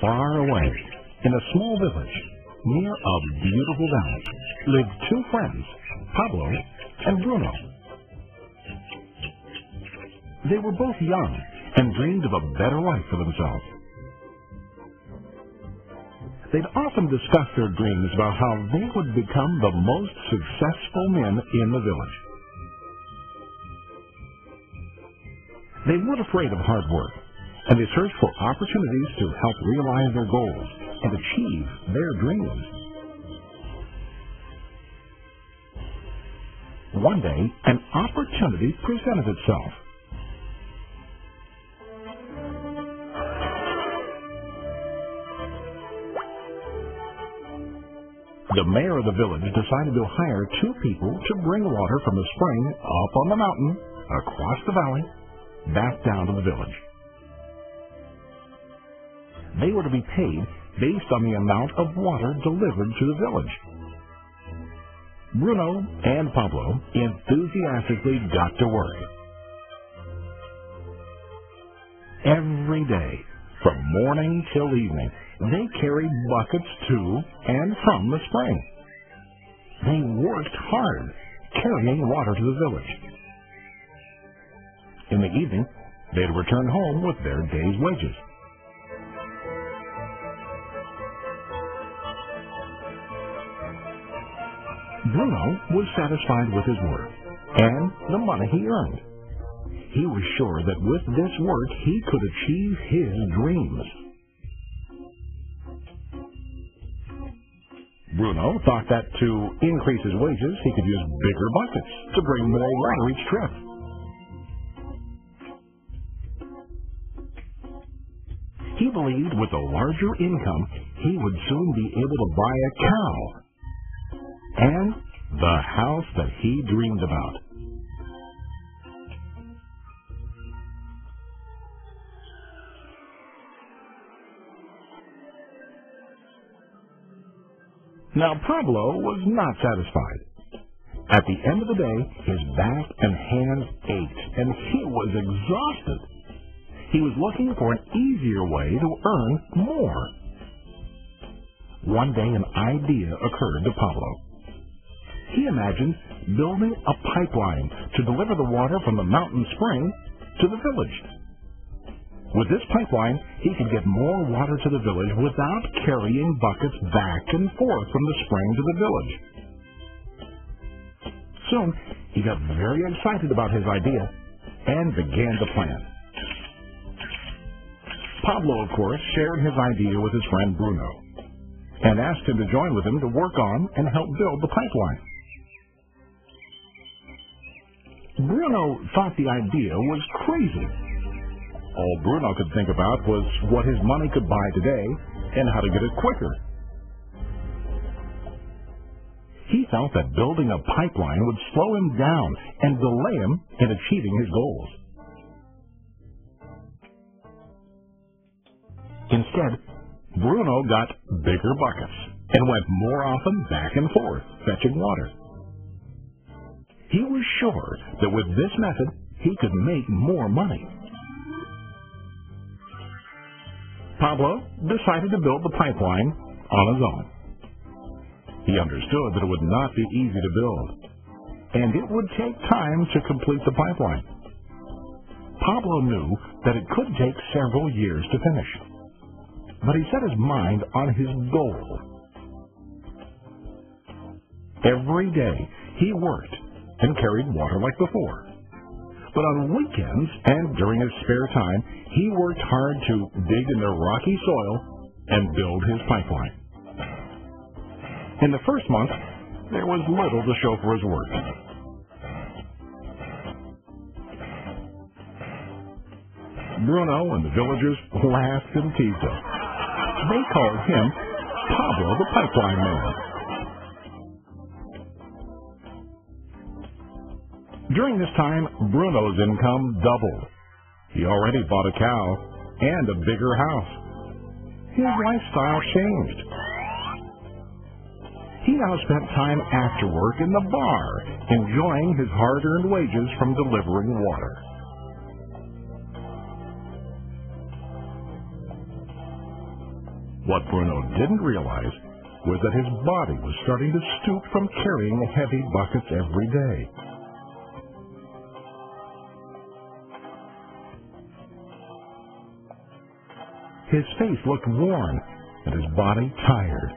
far away, in a small village, near a beautiful valley, lived two friends, Pablo and Bruno. They were both young and dreamed of a better life for themselves. They'd often discuss their dreams about how they would become the most successful men in the village. They weren't afraid of hard work, and they searched for opportunities to help realize their goals and achieve their dreams. One day, an opportunity presented itself. The mayor of the village decided to hire two people to bring water from the spring up on the mountain, across the valley, back down to the village. They were to be paid based on the amount of water delivered to the village. Bruno and Pablo enthusiastically got to work. Every day, from morning till evening, they carried buckets to and from the spring. They worked hard, carrying water to the village. In the evening, they'd return home with their day's wages. Bruno was satisfied with his work and the money he earned. He was sure that with this work he could achieve his dreams. Bruno thought that to increase his wages, he could use bigger buckets to bring more water each trip. He believed with a larger income, he would soon be able to buy a cow and the house that he dreamed about. Now, Pablo was not satisfied. At the end of the day, his back and hands ached, and he was exhausted. He was looking for an easier way to earn more. One day, an idea occurred to Pablo. He imagined building a pipeline to deliver the water from the mountain spring to the village. With this pipeline, he could get more water to the village without carrying buckets back and forth from the spring to the village. Soon, he got very excited about his idea and began to plan. Pablo, of course, shared his idea with his friend Bruno and asked him to join with him to work on and help build the pipeline. Bruno thought the idea was crazy. All Bruno could think about was what his money could buy today and how to get it quicker. He felt that building a pipeline would slow him down and delay him in achieving his goals. Instead, Bruno got bigger buckets and went more often back and forth fetching water. He was sure that with this method, he could make more money. Pablo decided to build the pipeline on his own. He understood that it would not be easy to build, and it would take time to complete the pipeline. Pablo knew that it could take several years to finish, but he set his mind on his goal. Every day he worked and carried water like before. But on weekends and during his spare time, he worked hard to dig in the rocky soil and build his pipeline. In the first month, there was little to show for his work. Bruno and the villagers laughed and teased him. They called him Pablo the Pipeline Man. During this time, Bruno's income doubled. He already bought a cow and a bigger house. His lifestyle changed. He now spent time after work in the bar, enjoying his hard-earned wages from delivering water. What Bruno didn't realize was that his body was starting to stoop from carrying heavy buckets every day. His face looked worn and his body tired.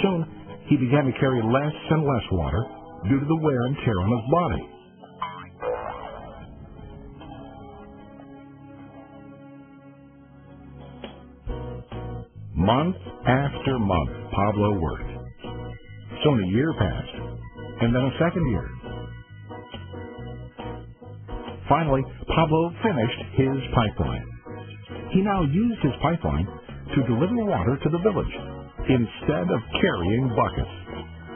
Soon, he began to carry less and less water due to the wear and tear on his body. Month after month, Pablo worked. Soon a year passed, and then a second year. Finally, Pablo finished his pipeline. He now used his pipeline to deliver water to the village instead of carrying buckets.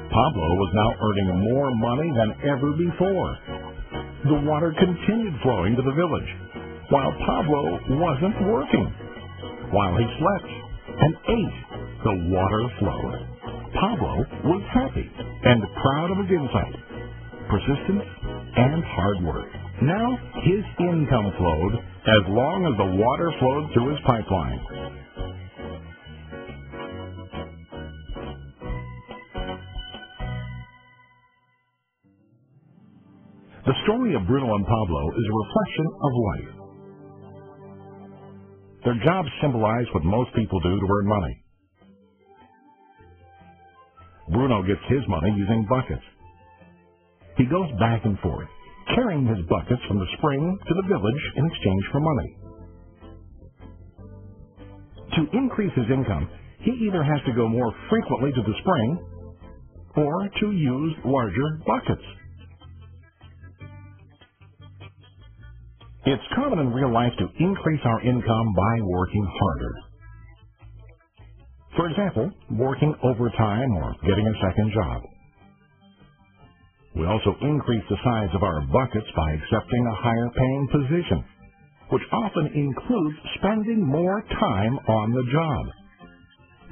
Pablo was now earning more money than ever before. The water continued flowing to the village, while Pablo wasn't working. While he slept and ate, the water flowed. Pablo was happy and proud of his insight, persistence, and hard work. Now his income flowed as long as the water flowed through his pipeline. The story of Bruno and Pablo is a reflection of life. Their jobs symbolize what most people do to earn money. Bruno gets his money using buckets. He goes back and forth, carrying his buckets from the spring to the village in exchange for money. To increase his income, he either has to go more frequently to the spring or to use larger buckets. It's common in real life to increase our income by working harder. For example, working overtime or getting a second job. We also increase the size of our buckets by accepting a higher paying position, which often includes spending more time on the job.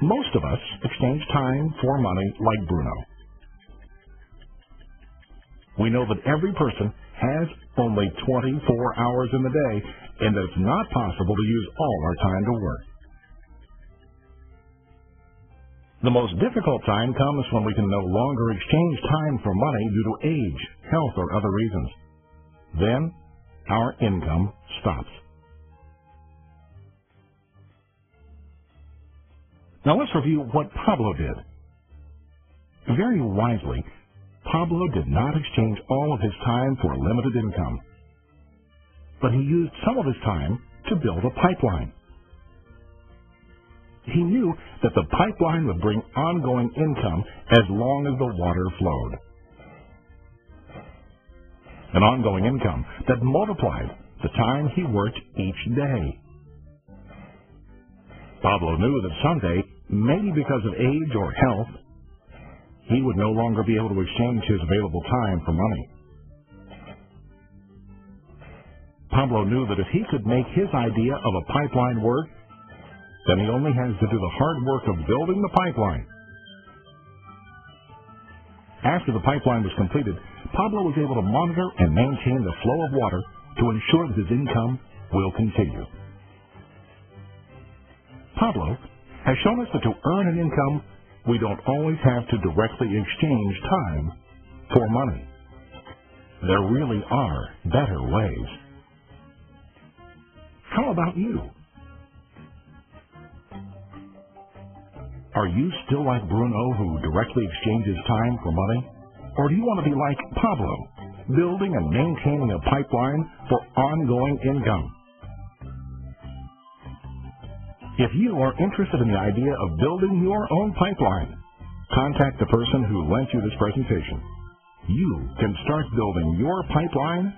Most of us exchange time for money like Bruno. We know that every person has only 24 hours in the day, and that it's not possible to use all our time to work. The most difficult time comes when we can no longer exchange time for money due to age, health, or other reasons. Then, our income stops. Now let's review what Pablo did. Very wisely, Pablo did not exchange all of his time for limited income, but he used some of his time to build a pipeline. He knew that the pipeline would bring ongoing income as long as the water flowed. An ongoing income that multiplied the time he worked each day. Pablo knew that someday, maybe because of age or health, he would no longer be able to exchange his available time for money. Pablo knew that if he could make his idea of a pipeline work, then he only has to do the hard work of building the pipeline. After the pipeline was completed, Pablo was able to monitor and maintain the flow of water to ensure that his income will continue. Pablo has shown us that to earn an income, we don't always have to directly exchange time for money. There really are better ways. How about you? Are you still like Bruno, who directly exchanges time for money? Or do you want to be like Pablo, building and maintaining a pipeline for ongoing income? If you are interested in the idea of building your own pipeline, contact the person who lent you this presentation. You can start building your pipeline